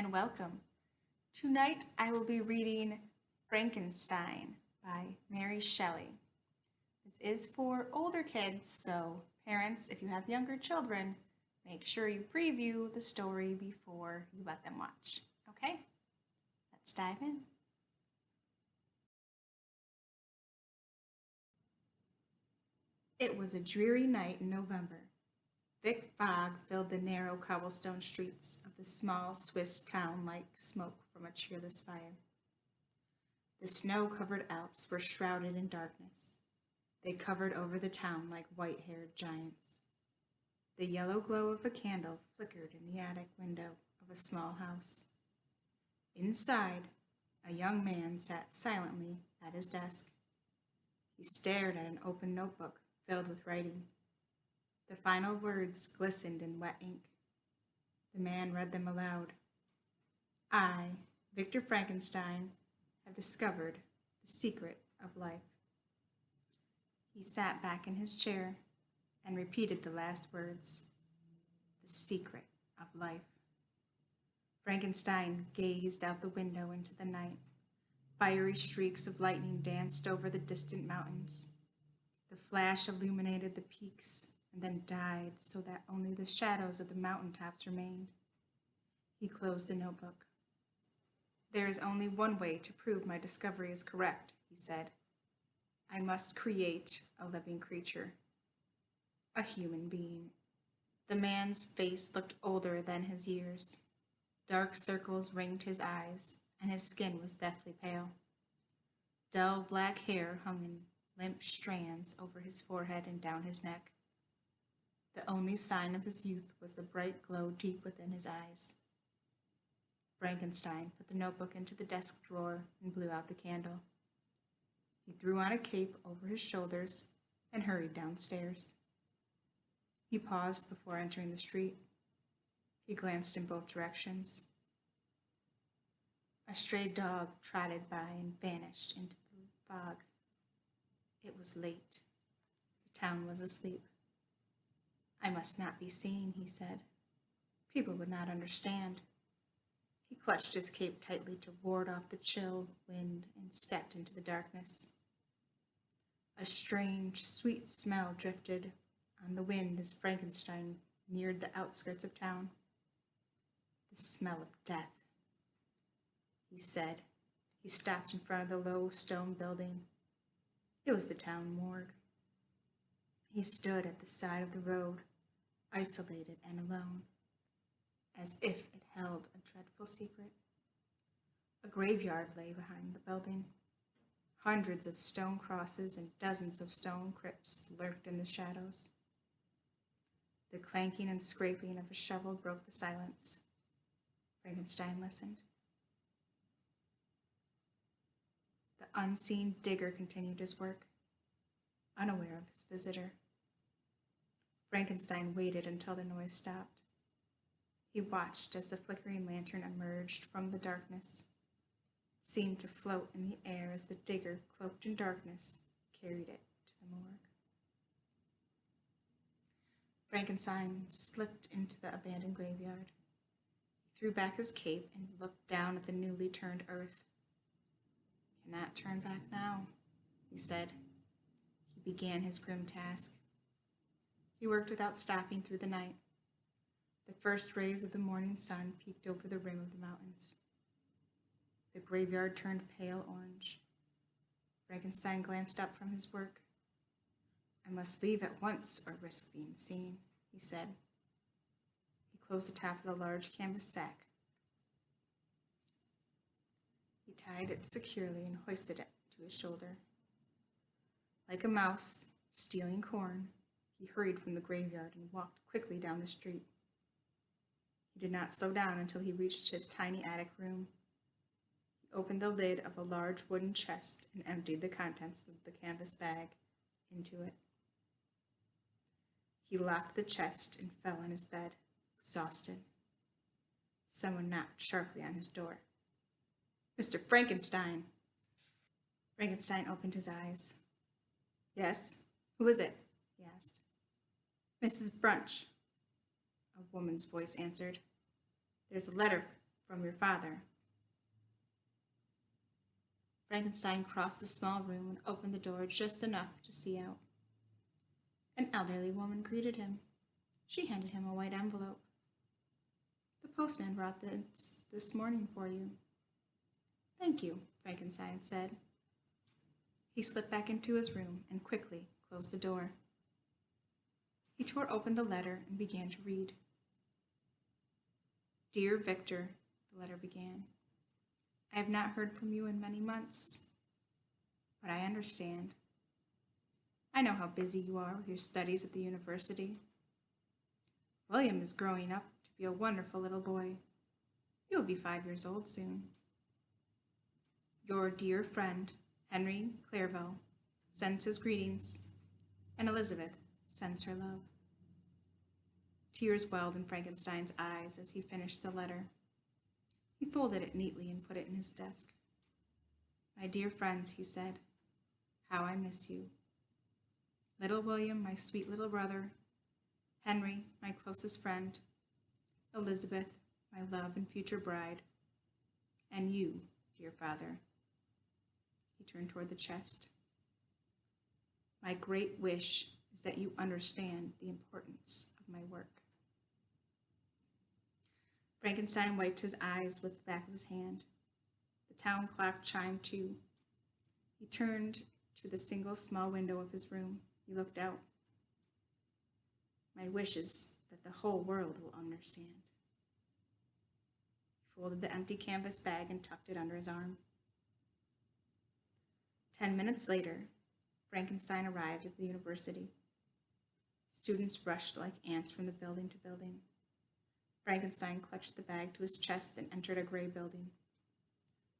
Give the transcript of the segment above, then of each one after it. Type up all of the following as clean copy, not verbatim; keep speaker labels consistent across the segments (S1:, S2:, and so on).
S1: and welcome. Tonight I will be reading Frankenstein by Mary Shelley. This is for older kids, so parents, if you have younger children, make sure you preview the story before you let them watch. Okay? Let's dive in. It was a dreary night in November. Thick fog filled the narrow cobblestone streets of the small Swiss town like smoke from a cheerless fire. The snow-covered Alps were shrouded in darkness. They covered over the town like white-haired giants. The yellow glow of a candle flickered in the attic window of a small house. Inside, a young man sat silently at his desk. He stared at an open notebook filled with writing. The final words glistened in wet ink. The man read them aloud. I, Victor Frankenstein, have discovered the secret of life. He sat back in his chair and repeated the last words. The secret of life. Frankenstein gazed out the window into the night. Fiery streaks of lightning danced over the distant mountains. The flash illuminated the peaks and then died so that only the shadows of the mountaintops remained. He closed the notebook. There is only one way to prove my discovery is correct, he said. I must create a living creature, a human being. The man's face looked older than his years. Dark circles ringed his eyes, and his skin was deathly pale. Dull black hair hung in limp strands over his forehead and down his neck. The only sign of his youth was the bright glow deep within his eyes. Frankenstein put the notebook into the desk drawer and blew out the candle. He threw on a cape over his shoulders and hurried downstairs. He paused before entering the street. He glanced in both directions. A stray dog trotted by and vanished into the fog. It was late. The town was asleep. I must not be seen, he said. People would not understand. He clutched his cape tightly to ward off the chill wind and stepped into the darkness. A strange, sweet smell drifted on the wind as Frankenstein neared the outskirts of town. The smell of death, he said. He stopped in front of the low stone building. It was the town morgue. He stood at the side of the road, isolated and alone, as if it held a dreadful secret. A graveyard lay behind the building. Hundreds of stone crosses and dozens of stone crypts lurked in the shadows. The clanking and scraping of a shovel broke the silence. Frankenstein listened. The unseen digger continued his work, unaware of his visitor. Frankenstein waited until the noise stopped. He watched as the flickering lantern emerged from the darkness. It seemed to float in the air as the digger, cloaked in darkness, carried it to the morgue. Frankenstein slipped into the abandoned graveyard. He threw back his cape and looked down at the newly turned earth. Cannot turn back now, he said. He began his grim task. He worked without stopping through the night. The first rays of the morning sun peeked over the rim of the mountains. The graveyard turned pale orange. Frankenstein glanced up from his work. I must leave at once or risk being seen, he said. He closed the top of the large canvas sack. He tied it securely and hoisted it to his shoulder. Like a mouse stealing corn, he hurried from the graveyard and walked quickly down the street. He did not slow down until he reached his tiny attic room. He opened the lid of a large wooden chest and emptied the contents of the canvas bag into it. He locked the chest and fell on his bed, exhausted. Someone knocked sharply on his door. Mr. Frankenstein! Frankenstein opened his eyes. Yes? Who is it? He asked. Mrs. Brunch, a woman's voice answered. There's a letter from your father. Frankenstein crossed the small room and opened the door just enough to see out. An elderly woman greeted him. She handed him a white envelope. The postman brought this morning for you. Thank you, Frankenstein said. He slipped back into his room and quickly closed the door. He tore open the letter and began to read. Dear Victor, the letter began. I have not heard from you in many months, but I understand. I know how busy you are with your studies at the university. William is growing up to be a wonderful little boy. He will be 5 years old soon. Your dear friend, Henry Clairville, sends his greetings, and Elizabeth sends her love. Tears welled in Frankenstein's eyes as he finished the letter. He folded it neatly and put it in his desk. My dear friends, he said, how I miss you. Little William, my sweet little brother, Henry, my closest friend, Elizabeth, my love and future bride, and you, dear father. He turned toward the chest. My great wish is that you understand the importance of my work. Frankenstein wiped his eyes with the back of his hand. The town clock chimed 2. He turned to the single small window of his room. He looked out. My wish is that the whole world will understand. He folded the empty canvas bag and tucked it under his arm. 10 minutes later, Frankenstein arrived at the university. Students rushed like ants from the building to building. Frankenstein clutched the bag to his chest and entered a gray building.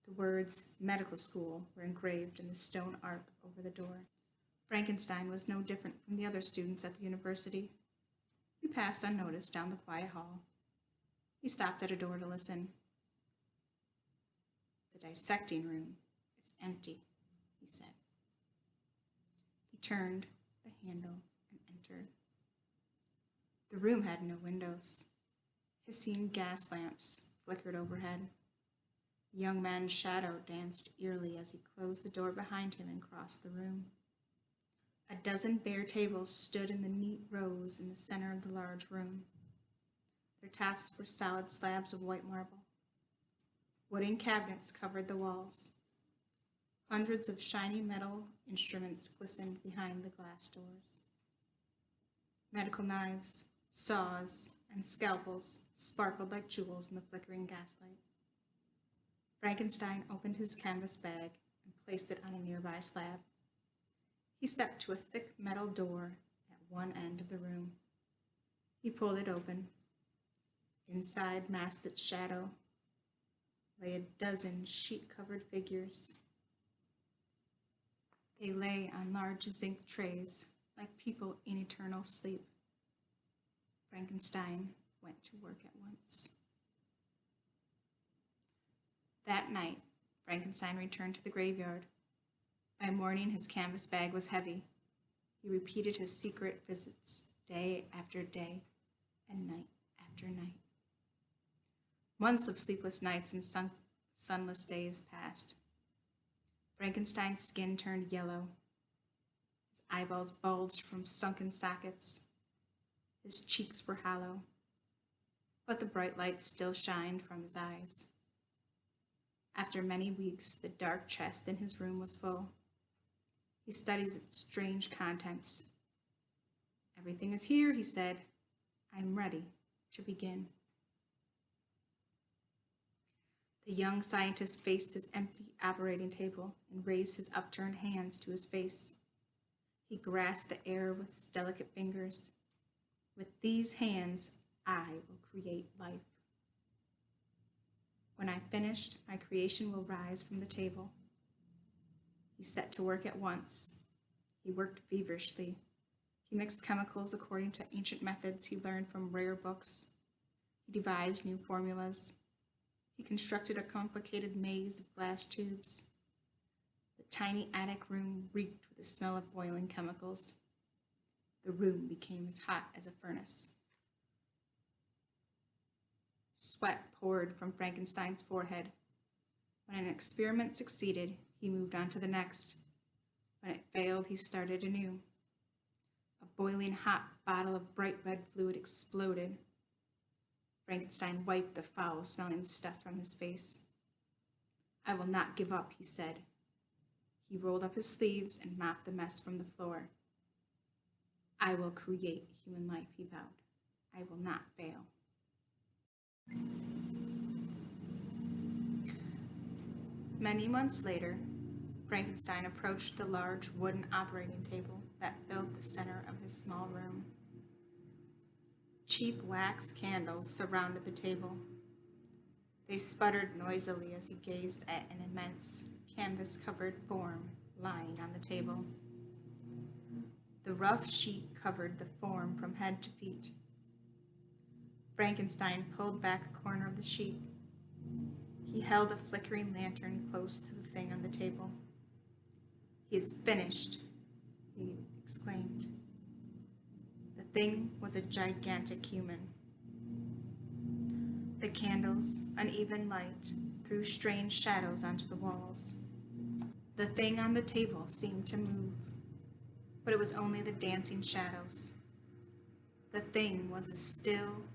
S1: The words medical school were engraved in the stone arc over the door. Frankenstein was no different from the other students at the university. He passed unnoticed down the quiet hall. He stopped at a door to listen. The dissecting room is empty, he said. He turned the handle and entered. The room had no windows. Hissing gas lamps flickered overhead. The young man's shadow danced eerily as he closed the door behind him and crossed the room. A dozen bare tables stood in the neat rows in the center of the large room. Their tops were solid slabs of white marble. Wooden cabinets covered the walls. Hundreds of shiny metal instruments glistened behind the glass doors. Medical knives, saws, and scalpels sparkled like jewels in the flickering gaslight. Frankenstein opened his canvas bag and placed it on a nearby slab. He stepped to a thick metal door at one end of the room. He pulled it open. Inside, masked its shadow, lay a dozen sheet-covered figures. They lay on large zinc trays like people in eternal sleep. Frankenstein went to work at once. That night, Frankenstein returned to the graveyard. By morning, his canvas bag was heavy. He repeated his secret visits day after day and night after night. Months of sleepless nights and sunless days passed. Frankenstein's skin turned yellow. His eyeballs bulged from sunken sockets. His cheeks were hollow, but the bright light still shined from his eyes. After many weeks, the dark chest in his room was full. He studied its strange contents. Everything is here, he said. I'm ready to begin. The young scientist faced his empty operating table and raised his upturned hands to his face. He grasped the air with his delicate fingers. With these hands, I will create life. When I finished, my creation will rise from the table. He set to work at once. He worked feverishly. He mixed chemicals according to ancient methods he learned from rare books. He devised new formulas. He constructed a complicated maze of glass tubes. The tiny attic room reeked with the smell of boiling chemicals. The room became as hot as a furnace. Sweat poured from Frankenstein's forehead. When an experiment succeeded, he moved on to the next. When it failed, he started anew. A boiling hot bottle of bright red fluid exploded. Frankenstein wiped the foul-smelling stuff from his face. "I will not give up," he said. He rolled up his sleeves and mopped the mess from the floor. "I will create human life," he vowed. "I will not fail." Many months later, Frankenstein approached the large wooden operating table that filled the center of his small room. Cheap wax candles surrounded the table. They sputtered noisily as he gazed at an immense canvas-covered form lying on the table. The rough sheet covered the form from head to feet. Frankenstein pulled back a corner of the sheet. He held a flickering lantern close to the thing on the table. "He is finished," he exclaimed. The thing was a gigantic human. The candles, uneven light, threw strange shadows onto the walls. The thing on the table seemed to move, but it was only the dancing shadows. The thing was as still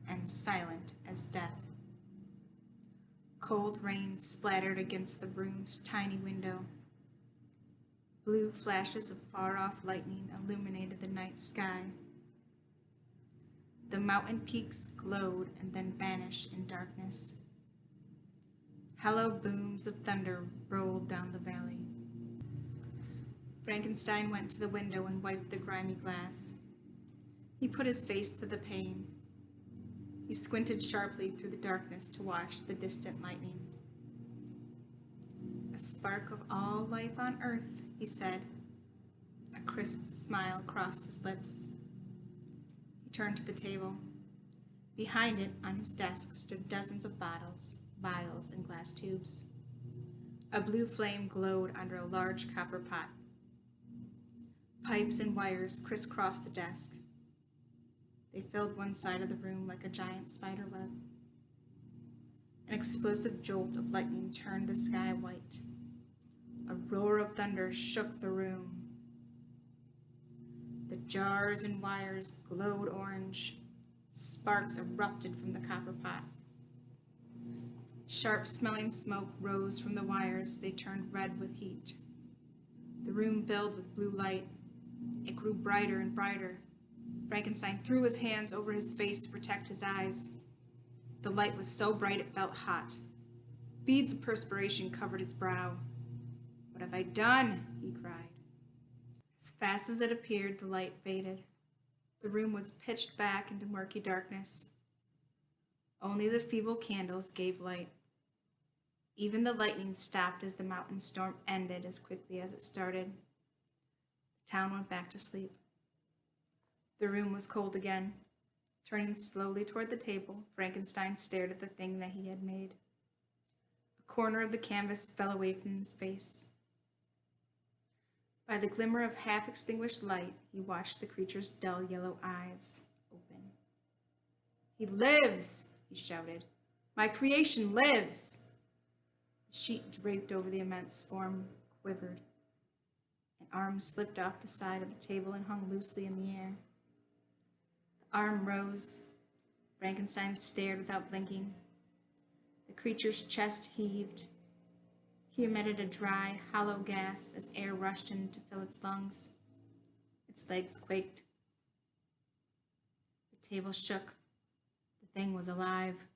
S1: and silent as death. Cold rain splattered against the room's tiny window. Blue flashes of far-off lightning illuminated the night sky. The mountain peaks glowed and then vanished in darkness. Hollow booms of thunder rolled down the valley. Frankenstein went to the window and wiped the grimy glass. He put his face to the pane. He squinted sharply through the darkness to watch the distant lightning. "A spark of all life on earth," he said. A crisp smile crossed his lips. He turned to the table. Behind it, on his desk, stood dozens of bottles, vials, and glass tubes. A blue flame glowed under a large copper pot. Pipes and wires crisscrossed the desk. They filled one side of the room like a giant spider web. An explosive jolt of lightning turned the sky white. A roar of thunder shook the room. The jars and wires glowed orange. Sparks erupted from the copper pot. Sharp-smelling smoke rose from the wires. They turned red with heat. The room filled with blue light. It grew brighter and brighter. Frankenstein threw his hands over his face to protect his eyes. The light was so bright it felt hot. Beads of perspiration covered his brow. "What have I done?" he cried. As fast as it appeared, the light faded. The room was pitched back into murky darkness. Only the feeble candles gave light. Even the lightning stopped as the mountain storm ended as quickly as it started. The town went back to sleep. The room was cold again. Turning slowly toward the table, Frankenstein stared at the thing that he had made. A corner of the canvas fell away from his face. By the glimmer of half-extinguished light, he watched the creature's dull yellow eyes open. "He lives!" he shouted. "My creation lives!" The sheet draped over the immense form quivered. An arm slipped off the side of the table and hung loosely in the air. The arm rose. Frankenstein stared without blinking. The creature's chest heaved. He emitted a dry, hollow gasp as air rushed in to fill its lungs. Its legs quaked. The table shook. The thing was alive.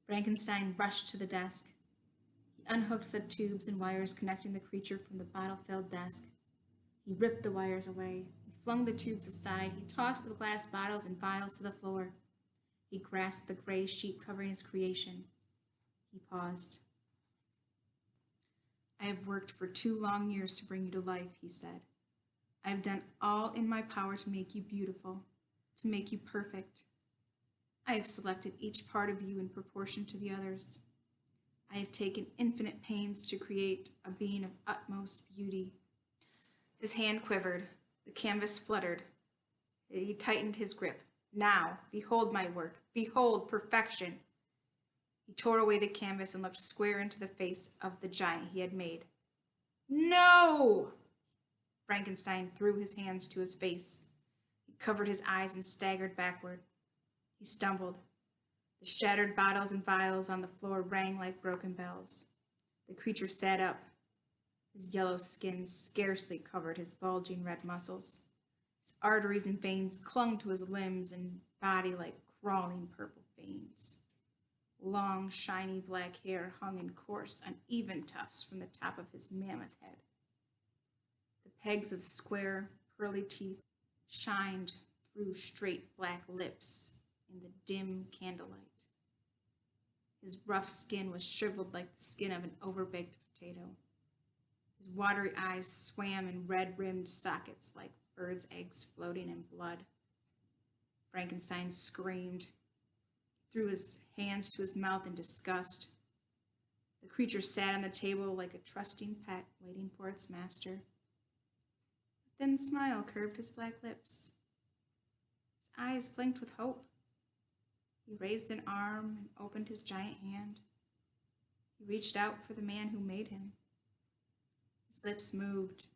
S1: Frankenstein rushed to the desk. He unhooked the tubes and wires connecting the creature from the bottle-filled desk. He ripped the wires away. He flung the tubes aside. He tossed the glass bottles and vials to the floor. He grasped the gray sheet covering his creation. He paused. "I have worked for 2 long years to bring you to life," he said. "I have done all in my power to make you beautiful, to make you perfect. I have selected each part of you in proportion to the others. I have taken infinite pains to create a being of utmost beauty." His hand quivered. The canvas fluttered. He tightened his grip. Now, behold my work. Behold perfection. He tore away the canvas and looked square into the face of the giant he had made. No! Frankenstein threw his hands to his face. He covered his eyes and staggered backward. He stumbled. The shattered bottles and vials on the floor rang like broken bells. The creature sat up. His yellow skin scarcely covered his bulging red muscles. His arteries and veins clung to his limbs and body like crawling purple veins. Long, shiny black hair hung in coarse, uneven tufts from the top of his mammoth head. The pegs of square, pearly teeth shined through straight black lips in the dim candlelight. His rough skin was shriveled like the skin of an overbaked potato. His watery eyes swam in red-rimmed sockets like birds' eggs floating in blood. Frankenstein screamed, threw his hands to his mouth in disgust. The creature sat on the table like a trusting pet waiting for its master. A thin smile curved his black lips. His eyes blinked with hope. He raised an arm and opened his giant hand. He reached out for the man who made him. His lips moved.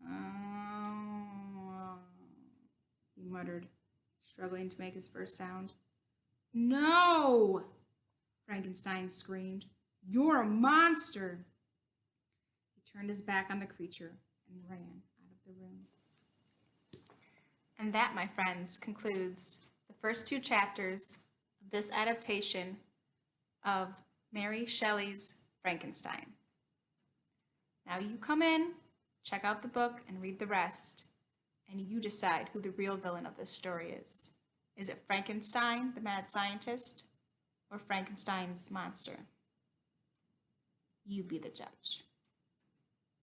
S1: "Oh," he muttered, struggling to make his first sound. "No!" Frankenstein screamed. "You're a monster!" He turned his back on the creature and ran out of the room. And that, my friends, concludes the first two chapters of this adaptation of Mary Shelley's Frankenstein. Now you come in, check out the book, and read the rest, and you decide who the real villain of this story is. Is it Frankenstein, the mad scientist, or Frankenstein's monster? You be the judge.